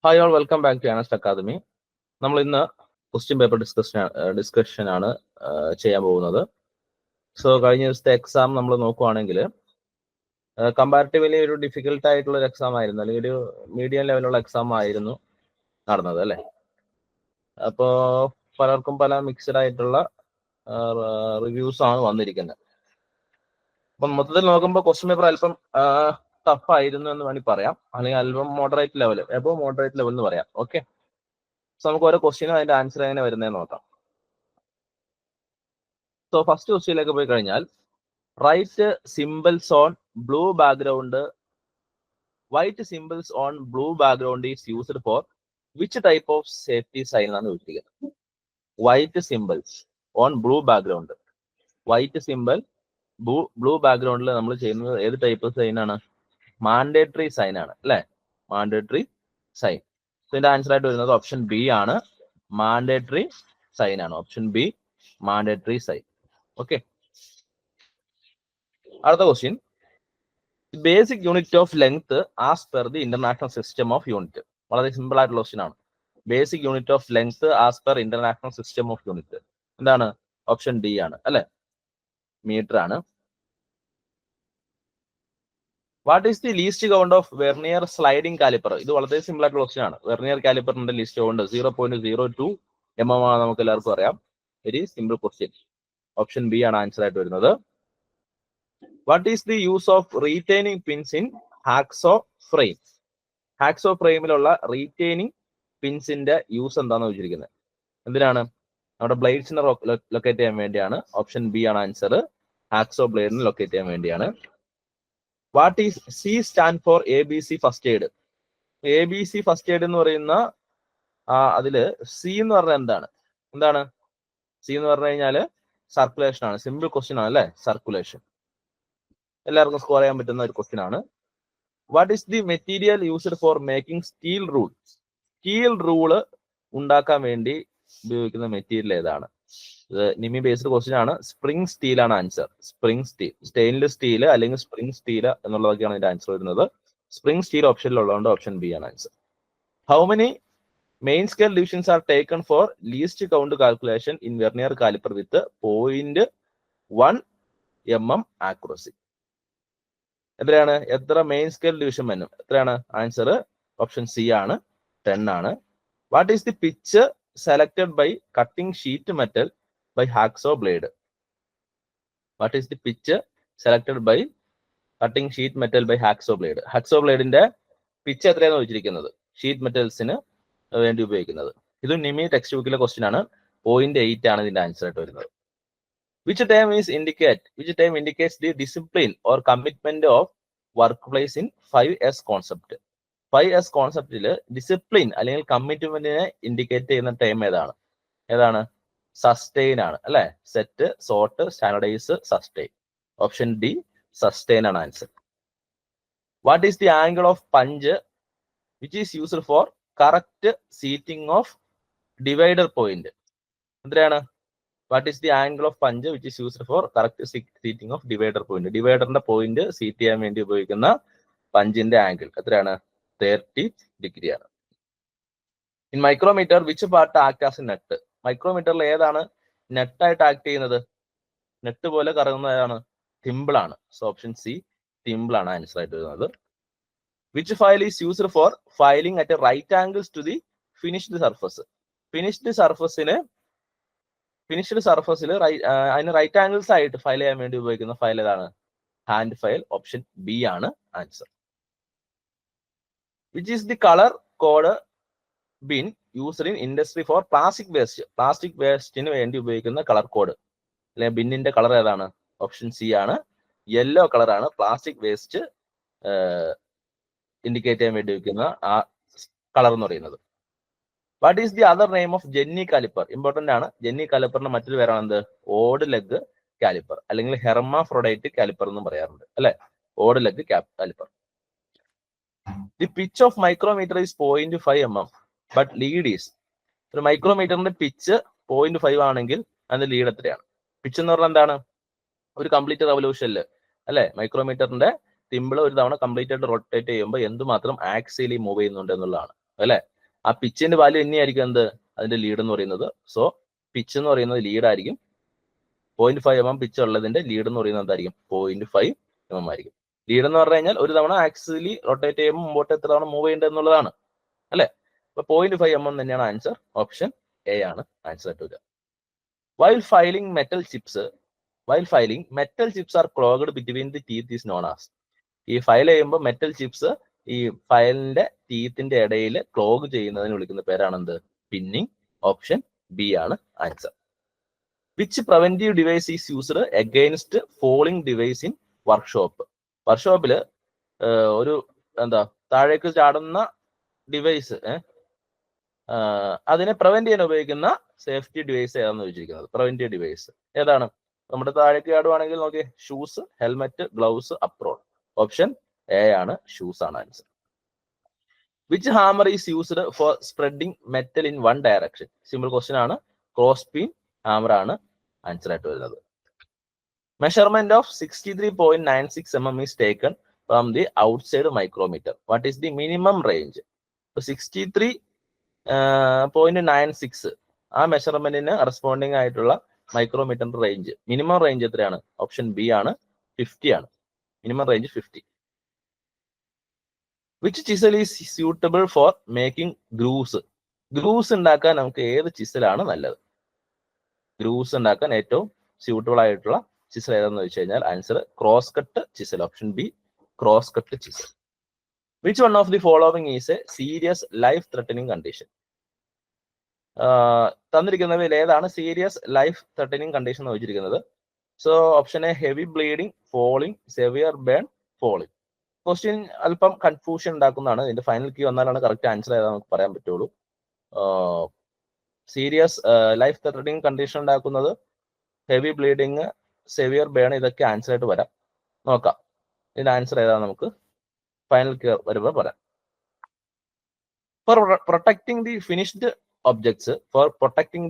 Hi all, welcome back to അനസ്റ്റ് academy. നമ്മൾ ഇന്ന് ക്വസ്റ്റ്യൻ പേപ്പർ ഡിസ്കഷൻ ആണ് ചെയ്യാൻ പോകുന്നത്. സോ കഴിഞ്ഞ ദിവസത്തെ എക്സാം നമ്മൾ നോക്കുവാണെങ്കിൽ കമ്പാരിറ്റീവ്ലി ഒരു ഡിഫിക്കൽട്ട് ആയിട്ടുള്ള ഒരു എക്സാം ആയിരുന്നു, അല്ലെങ്കിൽ ഒരു മീഡിയം ലെവലുള്ള എക്സാം ആയിരുന്നു നടന്നത് അല്ലേ. അപ്പോൾ പലർക്കും പല മിക്സഡ് ആയിട്ടുള്ള റിവ്യൂസ് ആണ് വന്നിരിക്കുന്നത്. അപ്പം മൊത്തത്തിൽ നോക്കുമ്പോൾ ക്വസ്റ്റ്യൻ പേപ്പർ അല്പം ടഫ് ആയിരുന്നു എന്ന് വേണമെങ്കിൽ പറയാം, അല്ലെങ്കിൽ അല്പം moderate level, above moderate level എന്ന് പറയാം. ഓക്കെ, സോ നമുക്ക് ഓരോ ക്വസ്റ്റ്യനും അതിന്റെ ആൻസർ എങ്ങനെ വരുന്നതെന്ന് നോക്കാം. സോ ഫസ്റ്റ് ക്വസ്റ്റ്യനിലേക്ക് പോയി കഴിഞ്ഞാൽ, right symbols on blue background, white symbols on blue background is used for which type of safety sign എന്നാണ് ചോദിച്ചിരിക്കുന്നത്. White symbols on blue background, white symbol blue ബാക്ക്ഗ്രൗണ്ടിൽ നമ്മൾ ചെയ്യുന്നത് ഏത് ടൈപ്പ് സൈൻ ആണ്? മാൻഡേറ്ററി സൈൻ ആണ് അല്ലെ, മാൻഡേറ്ററി സൈൻ. ഇതിന്റെ ആൻസർ ആയിട്ട് വരുന്നത് ഓപ്ഷൻ ബി ആണ്, മാൻഡേറ്ററി സൈൻ ആണ്. Option B, mandatory sign. Okay, അടുത്ത question, basic unit of length as per the international system of unit. വളരെ സിമ്പിൾ ആയിട്ടുള്ള ക്വസ്റ്റ്യൻ ആണ്. Basic unit of length as per international system of unit എന്താണ്? Option D ആണ് അല്ലെ, metre ആണ്. What is the least count of vernier sliding calliper? ഇത് വളരെ simple ആയിട്ടുള്ള ക്വസ്റ്റ്യൻ ആണ്. വെർനിയർ കാലിപ്പറിന്റെ ലിസ്റ്റ് കൗണ്ട് 0.02 mm ആണ്, നമുക്ക് എല്ലാവർക്കും അറിയാം. Very simple question. Option B ആണ് ആൻസർ ആയിട്ട് വരുന്നത്. What is the use of retaining pins in hacksaw frame? Hacksaw ഫ്രെയിമിലുള്ള retaining പിൻസിന്റെ use എന്താണെന്ന് ചോദിച്ചിരിക്കുന്നത്. എന്തിനാണ്? നമ്മുടെ ബ്ലേഡ്സിനെ ലൊക്കേറ്റ് ചെയ്യാൻ വേണ്ടിയാണ്. ഓപ്ഷൻ ബി ആണ് ആൻസർ, ഹാക്സോ ബ്ലേഡിനെ ലൊക്കേറ്റ് ചെയ്യാൻ വേണ്ടിയാണ്. What is C stand for ABC first aid? ABC first aid എന്ന് പറയുന്ന അതില് സി എന്ന് പറഞ്ഞാൽ എന്താണ്? സി എന്ന് പറഞ്ഞു കഴിഞ്ഞാല് സർക്കുലേഷൻ ആണ്. സിമ്പിൾ ക്വസ്റ്റ്യൻ ആണ് അല്ലെ, സർക്കുലേഷൻ. എല്ലാവർക്കും സ്കോർ ചെയ്യാൻ പറ്റുന്ന ഒരു ക്വസ്റ്റ്യൻ ആണ്. What is the material used for making steel rule? Steel rule ഉണ്ടാക്കാൻ വേണ്ടി ഉപയോഗിക്കുന്ന മെറ്റീരിയൽ ഏതാണ്? ഇത് നിമി ബേസ്ഡ് ക്വസ്റ്റ്യൻ ആണ്. സ്പ്രിംഗ് സ്റ്റീൽ ആണ് answer. Spring steel, stainless steel അല്ലെങ്കിൽ സ്പ്രിംഗ് സ്റ്റീൽ എന്നുള്ളതൊക്കെയാണ് ഇതിന്റെ ആൻസർ വരുന്നത്. സ്പ്രിംഗ് സ്റ്റീൽ ഓപ്ഷനിലുള്ളതുകൊണ്ട് ഓപ്ഷൻ ബി ആണ് answer. How many main scale divisions are taken for least count calculation in vernier calliper with 0.1 mm accuracy? എത്രയാണ്? എത്ര main scale division വരും? എത്രയാണ് ആൻസർ? ഓപ്ഷൻ സി ആണ്, 10 ആണ്. What is the pitch selected by cutting sheet metal by hacksaw blade? What is the pitch selected by cutting sheet metal by hacksaw blade? hacksaw blade ന്റെ pitch എത്രയാണ് ചോദിച്ചിരിക്കുന്നത്? Sheet മെറ്റൽസിന് വേണ്ടി ഉപയോഗിക്കുന്നത്. ഇത് നിമി text ബുക്കിലെ question ആണ്. 0.8 ആണ് ഇതിന്റെ ആൻസർ ആയിട്ട് വരുന്നത്. Which term indicates the discipline or commitment of workplace in 5S concept? 5S കോൺസെപ്റ്റിൽ ഡിസിപ്ലിൻ അല്ലെങ്കിൽ കമ്മിറ്റ്മെന്റിനെ ഇൻഡിക്കേറ്റ് ചെയ്യുന്ന ടേം ഏതാണ്? സസ്റ്റെയിൻ ആണ് അല്ലെ. Set, sort, standardise, sustain. Option D, sustain ആണ് answer. What is the angle of punch which is used for correct seating of divider point? എന്തിനാണ്? What is the angle of punch which is used for correct seating of divider point? ഡിവൈഡറിന്റെ point seat ചെയ്യാൻ വേണ്ടി ഉപയോഗിക്കുന്ന പഞ്ചിന്റെ angle എത്രയാണ്? 30 degree ആണ്. In micrometer which part act as a net? മൈക്രോമീറ്ററിൽ ഏതാണ് നെറ്റായിട്ട് ആക്ട് ചെയ്യുന്നത്? നെറ്റ് പോലെ കറങ്ങുന്ന ഏതാണ്? തിമ്പിൾ ആണ്. സോ ഓപ്ഷൻ സി, തിമ്പിൾ ആണ് ആൻസർ ആയിട്ട് വരുന്നത്. Which file is used for filing at right angles to the finished surface? Finished സർഫസിൽ അതിന് റൈറ്റ് ആംഗിൾസ് ആയിട്ട് ഫയൽ ചെയ്യാൻ വേണ്ടി ഉപയോഗിക്കുന്ന ഫയൽ ഏതാണ്? Hand file. ഓപ്ഷൻ ബി ആണ് answer. Which is the colour code bin used in industry for plastic waste? Plastic വേസ്റ്റിന് വേണ്ടി ഉപയോഗിക്കുന്ന കളർ കോഡ് അല്ലെങ്കിൽ ബിന്നിന്റെ കളർ ഏതാണ്? ഓപ്ഷൻ സി ആണ്, യെല്ലോ കളർ ആണ് പ്ലാസ്റ്റിക് വേസ്റ്റ് ഇൻഡിക്കേറ്റ് ചെയ്യാൻ വേണ്ടി ഉപയോഗിക്കുന്ന ആ കളർ എന്ന് പറയുന്നത്. What is the other name of jenny calliper? Important ആണ്. ജെന്നി കാലിപ്പറിന്റെ മറ്റൊരു പേരാണ് എന്ത്? ഓഡ് ലെഗ് കാലിപ്പർ അല്ലെങ്കിൽ ഹെർമാഫ്രോഡൈറ്റ് കാലിപ്പർ എന്നും പറയാറുണ്ട് അല്ലെ. Odd leg caliper. The pitch of micrometer is 0.5 mm but lead is? ഒരു മൈക്രോമീറ്ററിന്റെ പിച്ച് 0.5 ആണെങ്കിൽ അതിന്റെ ലീഡ് എത്രയാണ്? പിച്ച് എന്ന് പറഞ്ഞാൽ എന്താണ്? ഒരു കംപ്ലീറ്റ് റെവല്യൂഷനിൽ അല്ലെ, മൈക്രോമീറ്ററിന്റെ തിമ്പിൾ ഒരു തവണ കംപ്ലീറ്റ് ആയിട്ട് റൊട്ടേറ്റ് ചെയ്യുമ്പോൾ എന്തുമാത്രം ആക്സിയലി മൂവ് ചെയ്യുന്നുണ്ട് എന്നുള്ളതാണ് അല്ലെ? ആ പിച്ചിന്റെ വാല്യൂ തന്നെയായിരിക്കും എന്ത് അതിന്റെ ലീഡ് എന്ന് പറയുന്നത്. സോ പിച്ച് എന്ന് പറയുന്നത് ലീഡ് ആയിരിക്കും. 0.5 mm പിച്ച് ഉള്ളതിന്റെ ലീഡ് എന്ന് പറയുന്നത് എന്തായിരിക്കും? 0.5 mm ആയിരിക്കും. ലീഡ് എന്ന് പറഞ്ഞു കഴിഞ്ഞാൽ ഒരു തവണ ആക്സിലി റൊട്ടേറ്റ് ചെയ്യുമ്പോൾ മുമ്പോട്ട് എത്ര തവണ മൂവ് ചെയ്യേണ്ടത് എന്നുള്ളതാണ് അല്ലെ? അപ്പൊ 0.5 mm തന്നെയാണ് ആൻസർ. ഓപ്ഷൻ എ ആണ് ആൻസർ ആയിട്ട് വരിക. While filing metal chips are clogged between the teeth is known as. ഈ ഫയൽ ചെയ്യുമ്പോൾ മെറ്റൽ ചിപ്സ് ഈ ഫയലിന്റെ ടീത്തിന്റെ ഇടയിൽ ക്ലോഗ് ചെയ്യുന്നതിന് വിളിക്കുന്ന പേരാണ് എന്ത്? പിന്നിങ്. ഓപ്ഷൻ ബി ആണ് answer. Which preventive device is used against falling device in workshop? വർക്ക്ഷോപ്പില് ഒരു എന്താ താഴേക്ക് ചാടുന്ന ഡിവൈസ് അതിനെ പ്രിവെന്റ് ചെയ്യാൻ ഉപയോഗിക്കുന്ന സേഫ്റ്റി ഡിവൈസ് ഏതാണെന്ന് ചോദിച്ചിരിക്കുന്നത്. പ്രിവെന്റീവ് ഡിവൈസ് ഏതാണ്? നമ്മുടെ താഴേക്ക് ചാടുവാണെങ്കിൽ നോക്കിയേ, shoes, helmet, gloves, apron. Option A ആണ്, ഷൂസ് ആണ് answer. Which hammer is used four spreading metal in one direction? Simple question ആണ്. ക്രോസ് പീൻ ഹാമർ ആണ് ആൻസർ ആയിട്ട് വരുന്നത്. Measurement of 63.96 mm is taken from the outside micrometer. What is the minimum range? 63.96 ആ മെഷർമെന്റിന് corresponding ആയിട്ടുള്ള മൈക്രോമീറ്ററിന്റെ range, minimum range എത്രയാണ്? Option B ആണ്, 50 ആണ്. Minimum range 50. Which chisel is suitable for making grooves? Grooves ഉണ്ടാക്കാൻ നമുക്ക് ഏത് ചിസലാണ് നല്ലത്? ഗ്രൂസ് ഉണ്ടാക്കാൻ ഏറ്റവും സ്യൂട്ടബിൾ ആയിട്ടുള്ള ചിസൽ ഏതാണെന്ന് വെച്ച് കഴിഞ്ഞാൽ answer cross cut chisel. Option B, cross cut chisel. Which one of the following is a serious life threatening condition? തന്നിരിക്കുന്നവയിൽ ഏതാണ് സീരിയസ് ലൈഫ് ത്രെട്ടനിങ് കണ്ടീഷൻ എന്ന് വെച്ചിരിക്കുന്നത്? So option A heavy bleeding, falling, severe burn, falling. Question അല്പം confusion ഉണ്ടാക്കുന്നതാണ്. ഇതിന്റെ final key വന്നാലാണ് correct answer ഏതാ നമുക്ക് പറയാൻ പറ്റുള്ളൂ. സീരിയസ് ലൈഫ് ത്രെട്ടനിങ് കണ്ടീഷൻ ഉണ്ടാക്കുന്നത് ഹെവി ബ്ലീഡിങ്, സെവിയർ ബേൺ, ഇതൊക്കെ ആൻസർ ആയിട്ട് വരാം. നോക്കാം ഇതിന്റെ ആൻസർ ഏതാ നമുക്ക് ഫൈനൽ കീ വരുമ്പോൾ പറയാം. For protecting the finished objects, for protecting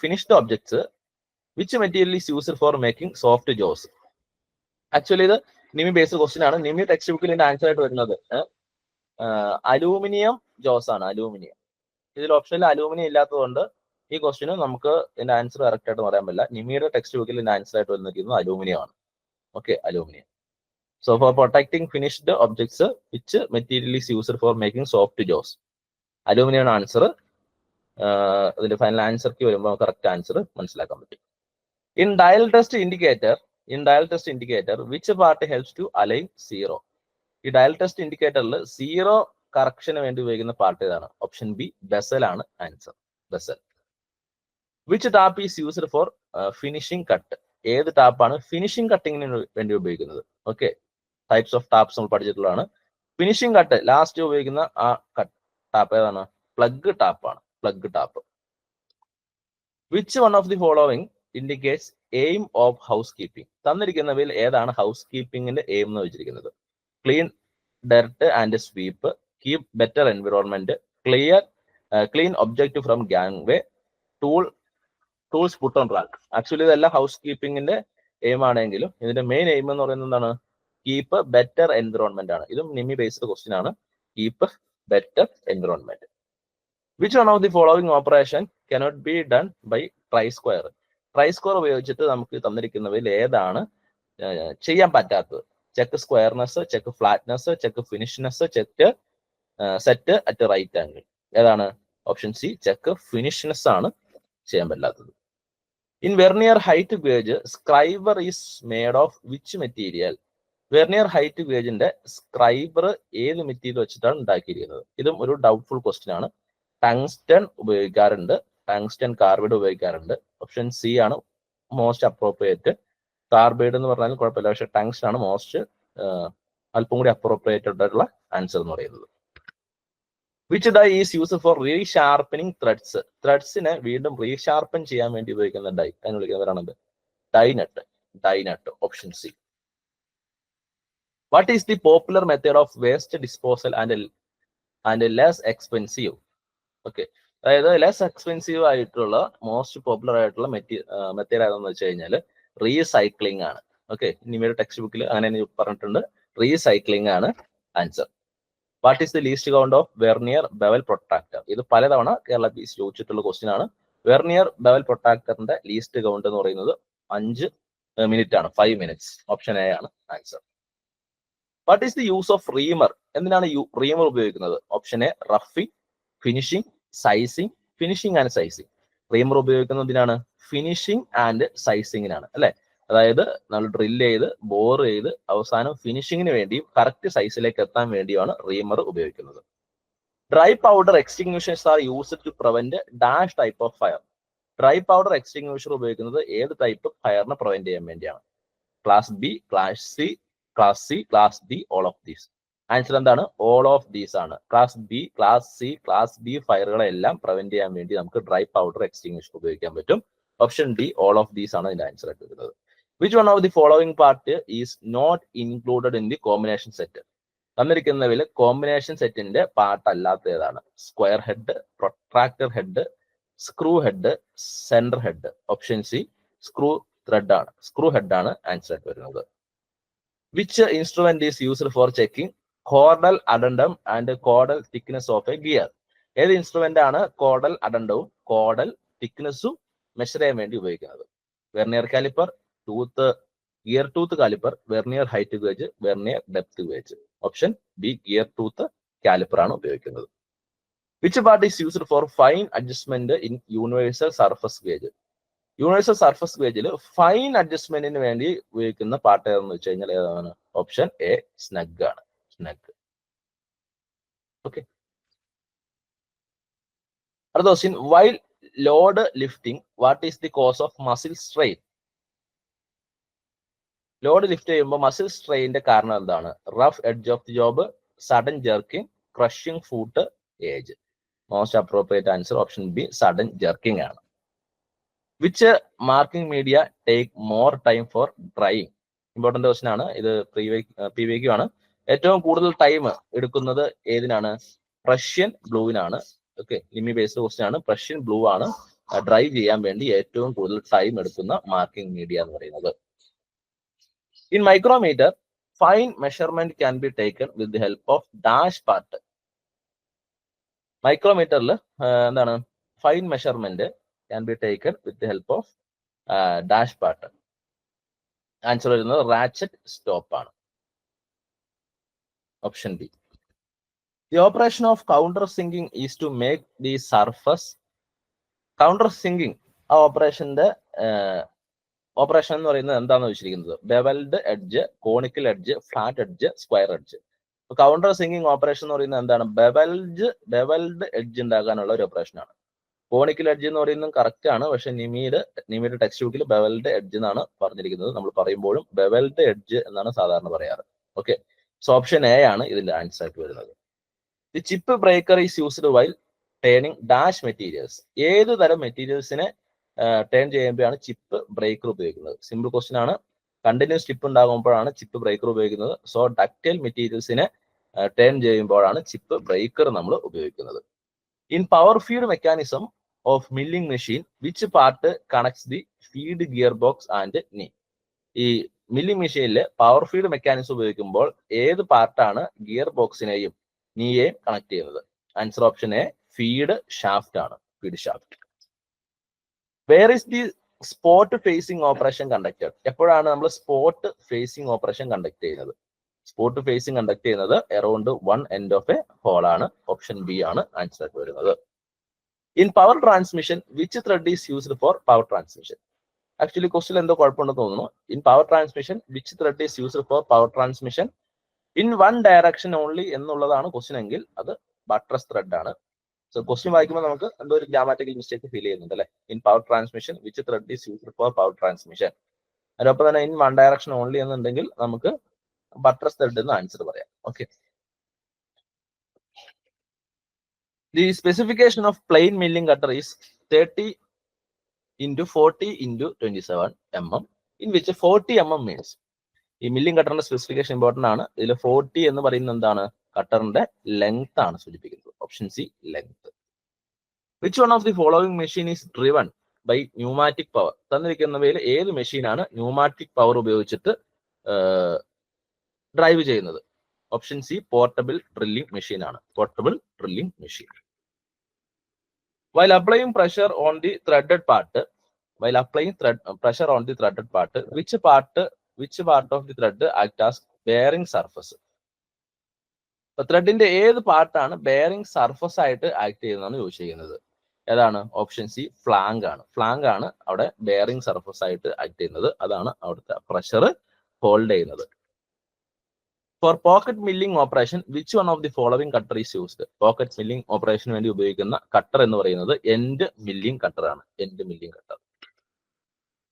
finished objects, which material is used for making soft jaws? Actually ഇത് നിമി ബേസ്ഡ് ക്വസ്റ്റ്യൻ ആണ്. നിമി ടെക്സ്റ്റ് ബുക്കിൽ ഇതിന്റെ ആൻസർ ആയിട്ട് വരുന്നത് അലൂമിനിയം ജോസ് ആണ്. അലൂമിനിയം. ഇതിൽ ഓപ്ഷനിൽ അലൂമിനിയം ഇല്ലാത്തതുകൊണ്ട് ഈ ക്വസ്റ്റ്യന് നമുക്ക് ഇതിന്റെ ആൻസർ കറക്റ്റ് ആയിട്ട് പറയാൻ പറ്റില്ല. നിമിയുടെ ടെക്സ്റ്റ് ബുക്കിൽ ഇതിന്റെ ആൻസർ ആയിട്ട് വന്നിരിക്കുന്നത് അലൂമിനിയം ആണ്. Okay, aluminium. So for protecting finished objects, which material is used for making soft jaws? Aluminium ആണ് ആൻസർ. അതിന്റെ ഫൈനൽ ആൻസർക്ക് വരുമ്പോൾ കറക്റ്റ് ആൻസർ മനസ്സിലാക്കാൻ പറ്റും. In dial test indicator which part helps to align zero? ഈ dial test ഇൻഡിക്കേറ്ററിൽ zero കറക്ഷന് വേണ്ടി ഉപയോഗിക്കുന്ന പാർട്ട് ഏതാണ്? ഓപ്ഷൻ ബി, ബെസൽ ആണ് answer. Bezel. Which tap is used for finishing cut? ഏത് ടാപ്പാണ് ഫിനിഷിംഗ് കട്ടിങ്ങിന് വേണ്ടി ഉപയോഗിക്കുന്നത്? ഓക്കെ, ടൈപ്സ് ഓഫ് ടാപ്സ് നമ്മൾ പഠിച്ചിട്ടുള്ളതാണ്. ഫിനിഷിംഗ് കട്ട് ലാസ്റ്റ് ഉപയോഗിക്കുന്ന ആ ടാപ്പ് ഏതാണ്? പ്ലഗ് ടാപ്പാണ്. Plug tap. Which one of the following indicates aim of house keeping? തന്നിരിക്കുന്നവയിൽ ഏതാണ് ഹൗസ് കീപ്പിംഗിന്റെ എയിം എന്ന് വെച്ചിരിക്കുന്നത്? Clean dirt and sweep, keep better environment, clean object from gangway, tools put on rack. Actually ഇതെല്ലാം house കീപ്പിംഗിന്റെ aim ആണെങ്കിലും ഇതിന്റെ main aim എന്ന് പറയുന്നത് എന്താണ്? കീപ്പ് ബെറ്റർ എൻവിറോൺമെന്റ് ആണ്. ഇതും നിമി ബേസ്ഡ് ക്വസ്റ്റ്യൻ ആണ്. Keep better environment. Which one of the following operation cannot be done by tri-square? Tri-square ഉപയോഗിച്ചിട്ട് നമുക്ക് തന്നിരിക്കുന്നവയിൽ ഏതാണ് ചെയ്യാൻ പറ്റാത്തത്? Check squareness, check flatness, check finishness, check set at right angle. ഏതാണ്? ഓപ്ഷൻ സി, ചെക്ക് ഫിനിഷ്നെസ് ആണ് ചെയ്യാൻ പറ്റാത്തത്. In vernier height gauge, scriber is made of which material? Vernier height ഗേജിന്റെ സ്ക്രൈബർ ഏത് മെറ്റീരിയൽ വെച്ചിട്ടാണ് ഉണ്ടാക്കിയിരിക്കുന്നത്? ഇതും ഒരു ഡൗട്ട്ഫുൾ ക്വസ്റ്റ്യൻ ആണ്. ടങ്സ്റ്റൺ ഉപയോഗിക്കാറുണ്ട്, ടങ്സ്റ്റൺ കാർബൈഡ് ഉപയോഗിക്കാറുണ്ട്. ഓപ്ഷൻ സി ആണ് മോസ്റ്റ് അപ്രോപ്രിയേറ്റ്. കാർബൈഡ് എന്ന് പറഞ്ഞാൽ കുഴപ്പമില്ല, പക്ഷെ ടങ്സ്റ്റൺ ആണ് മോസ്റ്റ് അല്പം കൂടി അപ്രോപ്രിയേറ്റഡ് ആയിട്ടുള്ള ആൻസർ എന്ന് പറയുന്നത്. Which die is use for resharpening threads? ത്രെഡ്സിനെ വീണ്ടും റീഷാർപ്പൻ ചെയ്യാൻ വേണ്ടി ഉപയോഗിക്കുന്ന ഡൈ അതിന് വിളിക്കുന്നവരാണത് die nut. Die nut. Option C. What is the popular method of waste disposal and less expensive? Okay, അതായത് ലെസ് എക്സ്പെൻസീവ് ആയിട്ടുള്ള മോസ്റ്റ് പോപ്പുലർ ആയിട്ടുള്ള മെത്തേഡ് ഏതാണെന്ന് വെച്ച് കഴിഞ്ഞാൽ റീസൈക്ലിംഗ് ആണ്. ഓക്കെ, നിമിയുടെ ടെക്സ്റ്റ് ബുക്കിൽ അങ്ങനെ പറഞ്ഞിട്ടുണ്ട്. റീസൈക്ലിംഗ് ആണ് answer. What is the least count of vernier bevel protractor? ഇത് പലതവണ കേരള പി എസ് ചോദിച്ചിട്ടുള്ള ക്വസ്റ്റ്യൻ ആണ്. വെർനിയർ ബെവൽ പ്രൊട്രാക്ടറിന്റെ ലീസ്റ്റ് കൗണ്ട് എന്ന് പറയുന്നത് 5 മിനിറ്റ് ആണ്, 5 minutes. ഓപ്ഷൻ എ ആണ് answer. What is the use of reamer? എന്തിനാണ് റീമർ ഉപയോഗിക്കുന്നത്? Option A roughing, finishing, sizing, finishing and sizing. Reamer ഉപയോഗിക്കുന്നതിനാണ് ഫിനിഷിംഗ് ആൻഡ് സൈസിങ്ങിനാണ് അല്ലെ. അതായത് നമ്മൾ ഡ്രില്ല് ചെയ്ത് ബോർ ചെയ്ത് അവസാനം ഫിനിഷിങ്ങിന് വേണ്ടിയും കറക്റ്റ് സൈസിലേക്ക് എത്താൻ വേണ്ടിയാണ് റീമർ ഉപയോഗിക്കുന്നത്. Dry powder extinguishers are used to prevent dash type of fire. Dry powder extinguisher ഉപയോഗിക്കുന്നത് ഏത് ടൈപ്പ് ഫയറിനെ പ്രിവെന്റ് ചെയ്യാൻ വേണ്ടിയാണ്? Class B, class C, class D, all of these. Answer എന്താണ്? ഓൾ ഓഫ് ദീസ് ആണ്. Class B, class C, class D ഫയറുകളെല്ലാം prevent ചെയ്യാൻ വേണ്ടി നമുക്ക് ഡ്രൈ പൗഡർ എക്സ്റ്റിങ്വിഷർ ഉപയോഗിക്കാൻ പറ്റും. Option D, all of these ആണ് ഇതിന്റെ ആൻസർ ആയിട്ട് വരുന്നത്. Which one of the following part is not included in the combination set? തന്നിരിക്കുന്നതിൽ കോമ്പിനേഷൻ സെറ്റിന്റെ പാർട്ട് അല്ലാത്ത ഏതാണ്? Square head, protractor head, screw head, centre head. Option C, screw thread ആണ്. Screw head ആണ് ആൻസർ ആയിട്ട് വരുന്നത്. Which instrument is used for checking chordal addendum and chordal thickness of a gear? ഏത് instrument ആണ് chordal അഡണ്ടവും chordal തിക്നെസ്സും measure ചെയ്യാൻ വേണ്ടി ഉപയോഗിക്കുന്നത്? Vernier caliper, gear tooth caliper, vernier height gauge, vernier depth gauge. Option B, gear tooth caliper ആണ് ഉപയോഗിക്കുന്നത്. Which part is used for fine adjustment in universal surface gauge? Universal surface ഗേജിൽ fine അഡ്ജസ്റ്റ്മെന്റിന് വേണ്ടി ഉപയോഗിക്കുന്ന part ഏതെന്ന് വെച്ച് കഴിഞ്ഞാൽ ഏതാണ്? ഓപ്ഷൻ എ, സ്നഗ് ആണ്. സ്നഗ്. ഓക്കെ. അടുത്ത question, while load lifting what is the cause of muscle strain? Load lift ചെയ്യുമ്പോൾ മസിൽ സ്ട്രെയിന്റെ കാരണം എന്താണ്? Rough edge of the job, sudden jerking, crushing foot, age. Most appropriate answer option B, sudden jerking ആണ്. Which marking media take more time for drying? Important question ആണ് ഇത്. PVQ ആണ്. ഏറ്റവും കൂടുതൽ ടൈം എടുക്കുന്നത് ഏതിനാണ്? പ്രഷ്യൻ ബ്ലൂവിനാണ്. ഓക്കെ, ലിമി ബേസ്ഡ് ക്വസ്റ്റ്യൻ ആണ്. Prussian blue ആണ് dry ചെയ്യാൻ വേണ്ടി ഏറ്റവും കൂടുതൽ ടൈം എടുക്കുന്ന മാർക്കിംഗ് മീഡിയ എന്ന് പറയുന്നത്. In micrometer fine measurement can be taken with the help of dash part. മൈക്രോമീറ്ററിൽ എന്താണ്? Fine measurement can be taken with the help of dash part. Answer വരുന്നത് റാച്ചറ്റ് സ്റ്റോപ്പ് ആണ്. Option B. The operation of counter sinking is to make the surface. Counter sinking ആ ഓപ്പറേഷന്റെ operation എന്ന് പറയുന്നത് എന്താണെന്ന് വെച്ചിരിക്കുന്നത്? Bevelled edge, conical edge, flat edge, square edge. Counter sinking operation എന്ന് പറയുന്നത് എന്താണ്? ബെവൽഡ് എഡ്ജ് ഉണ്ടാക്കാനുള്ള ഒരു ഓപ്പറേഷൻ ആണ്. കോണിക്കൽ എഡ്ജ് എന്ന് പറയുന്നത് കറക്റ്റ് ആണ്. പക്ഷെ നിമിയുടെ ടെക്സ്റ്റ് ബുക്കിൽ ബെവൽഡ് എഡ്ജ് എന്നാണ് പറഞ്ഞിരിക്കുന്നത്. നമ്മൾ പറയുമ്പോഴും ബെവൽഡ് എഡ്ജ് എന്നാണ് സാധാരണ പറയാറ്. ഓക്കെ, സോ ഓപ്ഷൻ എ ആണ് ഇതിന്റെ ആൻസർ ആയിട്ട് വരുന്നത്. The chip breaker is used while turning dash materials. ഏത് തരം മെറ്റീരിയൽസിനെ ടേൺ ചെയ്യുമ്പോഴാണ് ചിപ്പ് ബ്രേക്കർ ഉപയോഗിക്കുന്നത്? സിമ്പിൾ ക്വസ്റ്റ്യൻ ആണ്. കണ്ടിന്യൂസ് ചിപ്പ് ഉണ്ടാകുമ്പോഴാണ് ചിപ്പ് ബ്രേക്കർ ഉപയോഗിക്കുന്നത്. സോ ഡക്റ്റൈൽ മെറ്റീരിയൽസിനെ ടേൺ ചെയ്യുമ്പോഴാണ് ചിപ്പ് ബ്രേക്കർ നമ്മൾ ഉപയോഗിക്കുന്നത്. In power feed mechanism of milling machine which part connects the feed gear box and നീ? ഈ മില്ലിംഗ് മെഷീനിൽ പവർ ഫീഡ് മെക്കാനിസം ഉപയോഗിക്കുമ്പോൾ ഏത് പാർട്ടാണ് ഗിയർ ബോക്സിനെയും നീയെയും കണക്ട് ചെയ്യുന്നത്? Answer option A, feed shaft ആണ്. Feed shaft. Where is the spot facing operation conducted? എപ്പോഴാണ് നമ്മൾ സ്പോട്ട് ഫേസിംഗ് ഓപ്പറേഷൻ കണ്ടക്ട് ചെയ്യുന്നത്? സ്പോട്ട് ഫേസിംഗ് കണ്ടക്ട് ചെയ്യുന്നത് around 1 end of a hole ആണ്. ഓപ്ഷൻ ബി ആണ് ആൻസർ ആയിട്ട് വരുന്നത്. In power transmission which thread is used for power transmission? Actually question എന്തോ കുഴപ്പമുണ്ടെന്ന് തോന്നുന്നു. In power transmission which thread is used for power transmission? In one direction only എന്നുള്ളതാണ് question എങ്കിൽ അത് ബട്രസ് ത്രെഡ് ആണ്. സോ ക്വസ്റ്റ്യൻ വായിക്കുമ്പോൾ നമുക്ക് എന്തോ ഒരു ഗ്രാമാറ്റിക്കൽ മിസ്റ്റേക്ക് ഫീൽ ചെയ്യുന്നുണ്ട് അല്ലെ. In power transmission which thread is used for power transmission. അതിനൊപ്പം തന്നെ ഇൻ വൺ ഡയറക്ഷൻ ഓൺലി എന്നുണ്ടെങ്കിൽ നമുക്ക് ബട്രസ് ത്രെഡ് എന്ന് ആൻസർ പറയാം. Okay. The specification of plain milling cutter is 30 into 40 into 27 mm in which 40 mm means. ഈ milling കട്ടറിന്റെ specification important ആണ്. ഇതിൽ 40 എന്ന് പറയുന്നത് എന്താണ്? കട്ടറിന്റെ ലെങ്ത് ആണ് സൂചിപ്പിക്കുന്നത്. Option C, length. Which one of the following machine is driven by pneumatic power? തന്നിരിക്കുന്നവയിൽ ഏത് മെഷീനാണ് ന്യൂമാറ്റിക് പവർ ഉപയോഗിച്ചിട്ട് ഡ്രൈവ് ചെയ്യുന്നത്? Option C portable drilling machine ആണ്. Portable drilling machine. While applying pressure on the threaded part, which part of the thread act as bearing surface? ത്രെഡിന്റെ ഏത് പാർട്ടാണ് bearing surface ആയിട്ട് ആക്ട് ചെയ്യുന്നതാണ് ചോദിച്ചിരിക്കുന്നത്. ഏതാണ്? ഓപ്ഷൻ സി ഫ്ലാങ്ക് ആണ്. ഫ്ലാങ്ക് ആണ് അവിടെ ബെയറിംഗ് സർഫസ് ആയിട്ട് ആക്ട് ചെയ്യുന്നത്. അതാണ് അവിടുത്തെ പ്രഷർ ഹോൾഡ് ചെയ്യുന്നത്. For pocket milling operation which one of the following cutter is used? Pocket milling ഓപ്പറേഷന് വേണ്ടി ഉപയോഗിക്കുന്ന കട്ടർ എന്ന് പറയുന്നത് എൻഡ് മില്ലിംഗ് കട്ടർ ആണ്. End milling cutter.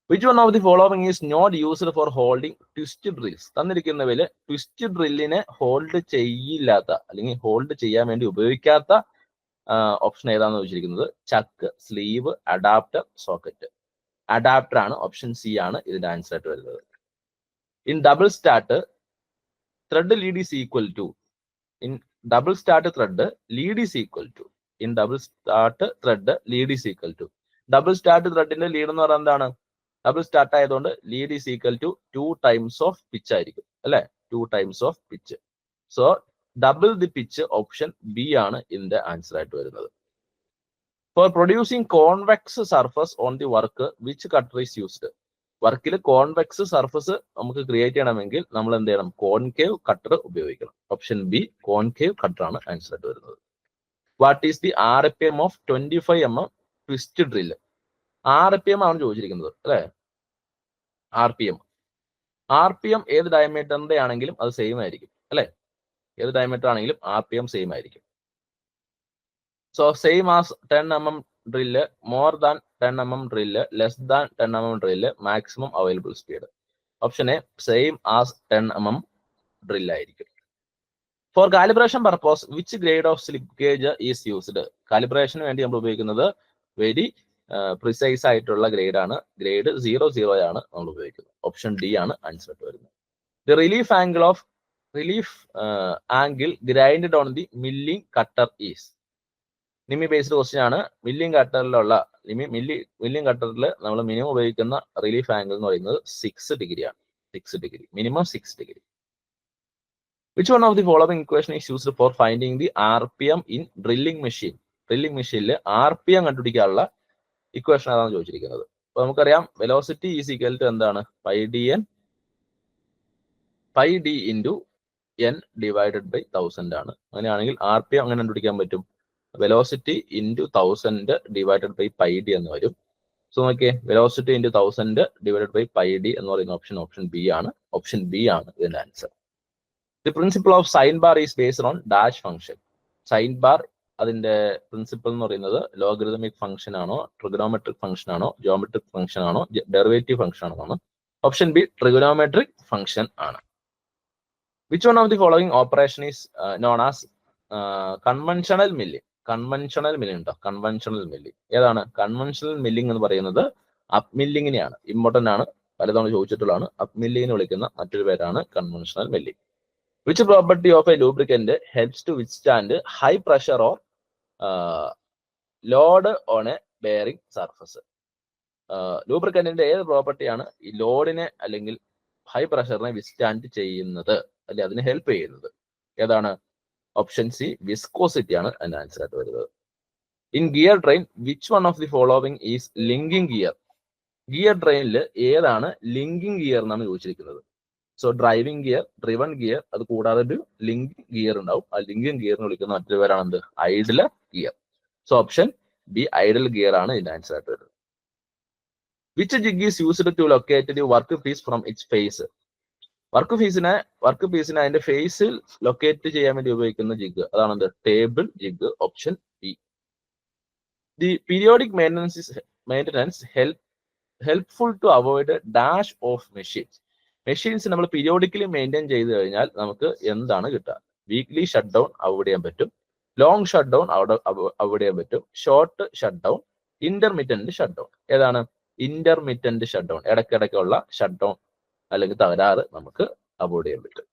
Which one of the following is not used for holding twist drills? തന്നിരിക്കുന്നവയിൽ twist ഡ്രില്ലിനെ hold ചെയ്യില്ലാത്ത അല്ലെങ്കിൽ ഹോൾഡ് ചെയ്യാൻ വേണ്ടി ഉപയോഗിക്കാത്ത ഓപ്ഷൻ ഏതാണെന്ന് ചോദിച്ചിരിക്കുന്നത്. ചക്ക്, സ്ലീവ്, അഡാപ്റ്റർ, സോക്കറ്റ്. അഡാപ്റ്റർ ആണ്. ഓപ്ഷൻ സി ആണ് ഇതിന്റെ ആൻസർ ആയിട്ട് വരുന്നത്. In double start thread lead is equal to, in double start thread lead is equal to, in double start thread lead is equal to, double start thread ന്റെ lead എന്ന് പറയുന്നത് എന്താണ്? Double start ആയതുകൊണ്ട് lead is equal to 2 times of pitch ആയിരിക്കും അല്ലെ? 2 times of pitch. So double the pitch option B ആണ് ഇതിന്റെ answer ആയിട്ട് വരുന്നത്. For producing convex surface on the work which cutter is used? വർക്കിൽ കോൺവെക്സ് സർഫസ് നമുക്ക് create ചെയ്യണമെങ്കിൽ നമ്മൾ എന്ത് ചെയ്യണം? കോൺകേവ് കട്ടർ ഉപയോഗിക്കണം. ഓപ്ഷൻ ബി കോൺകേവ് കട്ടർ ആണ് ആൻസർ ആയിട്ട് വരുന്നത്. What is the RPM of 25 mm twist drill? RPM ആണ് ചോദിച്ചിരിക്കുന്നത് അല്ലെ? RPM ഏത് ഡയമീറ്ററിന്റെ ആണെങ്കിലും അത് സെയിം ആയിരിക്കും അല്ലെ? ഏത് ഡയമീറ്റർ ആണെങ്കിലും RPM സെയിം ആയിരിക്കും. So same as 10 mm drill, more than 10 mm drill, less than 10 mm drill, maximum available speed. Option A same as 10 mm drill ആയിരിക്കും. For calibration purpose which grade of slip gauge is used? കാലിബ്രേഷന് വേണ്ടി നമ്മൾ ഉപയോഗിക്കുന്നത് very precise ആയിട്ടുള്ള grade ആണ്. Grade 00 ആണ് നമ്മൾ ഉപയോഗിക്കുന്നത്. ഓപ്ഷൻ ഡി ആണ് ആൻസർ ആയിട്ട് വരുന്നത്. The relief angle grind on the milling cutter is? നിമി ബേസ്ഡ് ക്വസ്റ്റ്യൻ ആണ്. മില്ലിംഗ് കട്ടറിലുള്ള മില്ലിംഗ് കട്ടറിൽ നമ്മൾ മിനിമം ഉപയോഗിക്കുന്ന റിലീഫ് ആംഗിൾ എന്ന് പറയുന്നത് 6 ഡിഗ്രി ആണ്. 6 degree, minimum 6 degree. Which one of the following equation is used for finding the RPM in drilling machine? Drilling മെഷീനിൽ RPM കണ്ടുപിടിക്കാനുള്ള ഇക്വേഷൻ അതാണ് ചോദിച്ചിരിക്കുന്നത്. അപ്പൊ നമുക്കറിയാം വെലോസിറ്റി ഈസ് ഈക്വൽ ടു എന്താണ്? Pi D into n divided by 1000 ആണ്. അങ്ങനെയാണെങ്കിൽ RPM അങ്ങനെ കണ്ടുപിടിക്കാൻ പറ്റും. Velocity into 1000 divided by pi D എന്ന് വരും. സോ നോക്കിയേ, velocity into 1000 divided by pi D എന്ന് പറയുന്ന ഓപ്ഷൻ ബി ആണ്. ഓപ്ഷൻ ബി ആണ് ഇതിന്റെ answer. The principle of sine bar is based on dash function. Sine bar അതിന്റെ പ്രിൻസിപ്പിൾ എന്ന് പറയുന്നത് ലോഗരിതമിക് ഫംഗ്ഷൻ ആണോ, ട്രിഗണോമെട്രിക് ഫംഗ്ഷൻ ആണോ, ജിയോമെട്രിക് ഫംഗ്ഷൻ ആണോ, ഡെറിവേറ്റീവ് ഫംഗ്ഷൻ ആണോ? ഓപ്ഷൻ ബി ട്രിഗണോമെട്രിക് ഫംഗ്ഷൻ ആണ്. Which one of the following operation is known as conventional milling? Conventional milling ഉണ്ടോ? Conventional milling ഏതാണ്? കൺവെൻഷണൽ മില്ലിംഗ് എന്ന് പറയുന്നത് അപ്പ് മില്ലിങ്ങിനെയാണ്. ഇമ്പോർട്ടന്റ് ആണ്, പലതവണ ചോദിച്ചിട്ടുള്ളതാണ്. അപ്പ് മില്ലിങ്ങിന് വിളിക്കുന്ന മറ്റൊരു പേരാണ് conventional milling. Which property of a lubricant helps to withstand high pressure or load on a bearing surface? ലൂബ്രിക്കന്റിന്റെ ഏത് പ്രോപ്പർട്ടിയാണ് ഈ ലോഡിനെ അല്ലെങ്കിൽ ഹൈ പ്രഷറിനെ വിത്ത്സ്റ്റാൻഡ് ചെയ്യുന്നത്, അല്ലെങ്കിൽ അതിന് ഹെൽപ്പ് ചെയ്യുന്നത്? ഏതാണ്? ഓപ്ഷൻ സി വിസ്കോസിറ്റി ആണ് അതിന്റെ ആൻസർ ആയിട്ട് വരുന്നത്. In gear train which one of the following is linking gear? Gear ട്രെയിനിൽ ഏതാണ് ലിങ്കിങ് ഗിയർ എന്നാണ് ചോദിച്ചിരിക്കുന്നത്. So driving gear, driven gear, അത് കൂടാതെ ഒരു ലിങ്കിങ് ഗിയർ ഉണ്ടാവും. ആ ലിങ്കിങ് ഗിയറിന് വിളിക്കുന്ന മറ്റൊരു പേരാണ് എന്ത്? Idle gear. So option B idle gear ആണ് ഇതിന്റെ ആൻസർ ആയിട്ട് വരുന്നത്. Which jig is used to locate the work piece from its face? Work പീസിനെ അതിന്റെ ഫേസിൽ ലൊക്കേറ്റ് ചെയ്യാൻ വേണ്ടി ഉപയോഗിക്കുന്ന ജിഗ് അതാണ് എന്ത്? Table jig. Option B. The periodic maintenance helpful to avoid dash of machines നമ്മൾ പീരിയോഡിക്കലി മെയിൻറ്റെയിൻ ചെയ്ത് കഴിഞ്ഞാൽ നമുക്ക് എന്താണ് കിട്ടുക? വീക്ക്ലി ഷട്ട് ഡൗൺ അവോയ്ഡ് ചെയ്യാൻ പറ്റും, ലോങ് ഷട്ട് ഡൗൺ അവോയ്ഡ് ചെയ്യാൻ പറ്റും, short shut down, intermittent shut down. ഏതാണ്? ഇന്റർമിറ്റന്റ് ഷട്ട് ഡൗൺ, ഇടയ്ക്കിടയ്ക്കുള്ള ഷട്ട് ഡൗൺ അല്ലെങ്കിൽ തകരാറ് നമുക്ക് അവോയ്ഡ് ചെയ്യാൻ പറ്റും.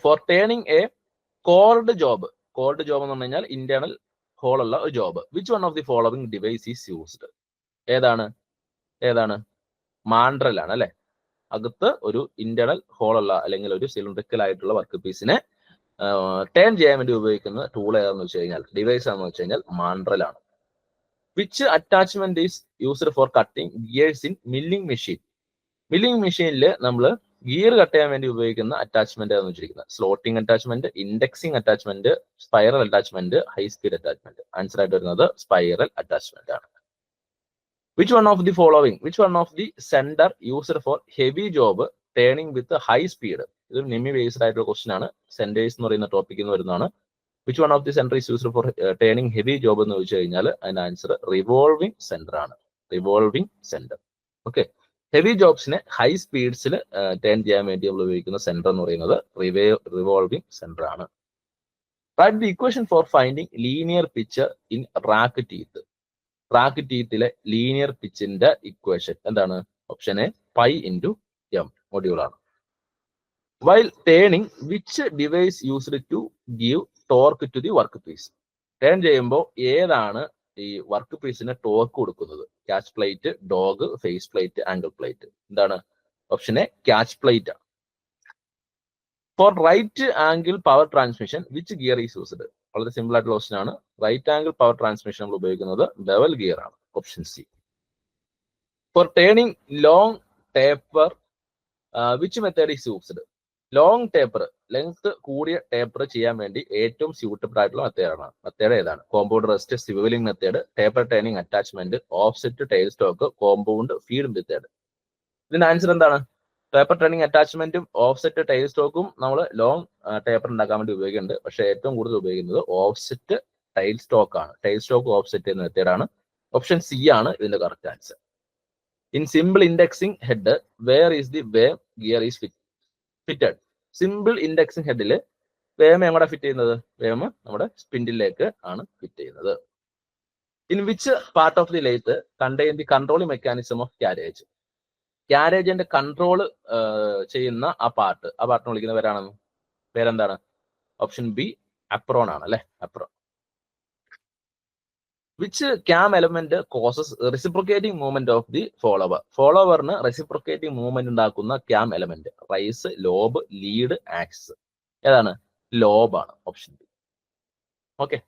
For turning a cold job എന്ന് പറഞ്ഞു കഴിഞ്ഞാൽ ഇന്റേണൽ ഹോൾ ഉള്ള ഒരു job. Which one of the following device is used? ഏതാണ്? മാൻഡ്രൽ ആണ് അല്ലെ? അകത്ത് ഒരു ഇന്റേണൽ ഹോളുള്ള അല്ലെങ്കിൽ ഒരു സിലിണ്ടറിക്കൽ ആയിട്ടുള്ള വർക്ക് പീസിനെ ടേൺ ചെയ്യാൻ വേണ്ടി ഉപയോഗിക്കുന്ന ടൂൾ ഏതാണെന്ന് വെച്ച് കഴിഞ്ഞാൽ, ഡിവൈസ് ആണെന്ന് വെച്ച് കഴിഞ്ഞാൽ മാൻഡ്രലാണ്. Which attachment is used for cutting gears in milling machine? മില്ലിംഗ് മെഷീനിൽ നമ്മൾ ഗിയർ കട്ട് ചെയ്യാൻ വേണ്ടി ഉപയോഗിക്കുന്ന അറ്റാച്ച്മെന്റ് എന്ന് വെച്ചിരിക്കുന്നത് slotting attachment, indexing attachment, spiral attachment, high speed attachment. Answer ആയിട്ട് വരുന്നത് സ്പൈറൽ അറ്റാച്ച്മെന്റ് ആണ്. Which one of the following, which one of the centre used for heavy job turning with high speed? ഇത് NIMI based ആയിട്ടുള്ള question ആണ്. Centres എന്ന് പറയുന്ന ടോപ്പിക്കിൽ നിന്ന് വരുന്നതാണ്. Which one of the centre is used four turning heavy job എന്ന് ചോദിച്ചു കഴിഞ്ഞാൽ അതിന്റെ ആൻസർ റിവോൾവിംഗ് സെന്റർ ആണ്. Revolving centre. ഓക്കെ, ഹെവി ജോബ്സിനെ ഹൈ സ്പീഡ്സിൽ ടേൺ ചെയ്യാൻ വേണ്ടി നമ്മൾ ഉപയോഗിക്കുന്ന സെന്റർ എന്ന് പറയുന്നത് റിവോൾവിംഗ് സെന്റർ ആണ്. Write the equation for finding linear pitch in rack teeth. Rack ടീത്തിലെ ലീനിയർ പിച്ചിന്റെ ഇക്വേഷൻ എന്താണ്? Option A pi into M module ആണ്. While turning which device used to give torque to the work piece? Turn ചെയ്യുമ്പോൾ ഏതാണ് ഈ work പീസിന് torque കൊടുക്കുന്നത്? Catch plate, dog, face plate, angle plate. എന്താണ്? ഓപ്ഷൻ എ ക്യാച്ച് പ്ലേറ്റ് ആണ്. For right angle power transmission which gear is used? വളരെ simple ആയിട്ടുള്ള question ആണ്. റൈറ്റ് ആംഗിൾ പവർ ട്രാൻസ്മിഷൻ നമ്മൾ ഉപയോഗിക്കുന്നത് ബെവൽ ഗിയർ ആണ്. Option C. For turning long taper which method is used? Long taper, length കൂടിയ taper ചെയ്യാൻ വേണ്ടി ഏറ്റവും സ്യൂട്ടബിൾ ആയിട്ടുള്ള മെത്തേഡ് ഏതാണ്? Compound rest, swivelling method, taper turning attachment, offset tail stock, compound feed method. ഇതിന്റെ answer എന്താണ്? Taper turning അറ്റാച്ച്മെന്റും offset tail സ്റ്റോക്കും നമ്മൾ ലോങ് ടേപ്പർ ഉണ്ടാക്കാൻ വേണ്ടി ഉപയോഗിക്കുന്നുണ്ട്. പക്ഷേ ഏറ്റവും കൂടുതൽ ഉപയോഗിക്കുന്നത് ഓഫ്സെറ്റ് ടൈൽ സ്റ്റോക്ക് ആണ്. ടൈൽ സ്റ്റോക്ക് ഓഫ്സെറ്റ് എന്ന മെത്തേഡാണ്. ഓപ്ഷൻ സി ആണ് ഇതിന്റെ correct answer. In simple indexing head where is the worm gear is fitted? Simple indexing ഹെഡിൽ വേം എവിടെ ഫിറ്റ് ചെയ്യുന്നത്? വേം നമ്മുടെ സ്പിൻഡിലേക്ക് ആണ് ഫിറ്റ് ചെയ്യുന്നത്. In which part of the lathe contain the controlling mechanism of carriage? ക്യാരേജിന്റെ കൺട്രോൾ ചെയ്യുന്ന ആ പാർട്ടിനെ വിളിക്കുന്ന പേരെന്താണ്? ഓപ്ഷൻ ബി അപ്രോൺ ആണ് അല്ലെ, apron. Which cam element causes reciprocating movement of the follower? ഫോളോവറിന് റെസിപ്രോക്കേറ്റിംഗ് മൂവ്മെന്റ് ഉണ്ടാക്കുന്ന cam element rise, lobe, lead, axis. ഏതാണ്? ലോബ് ആണ്. Option B. ഓക്കെ,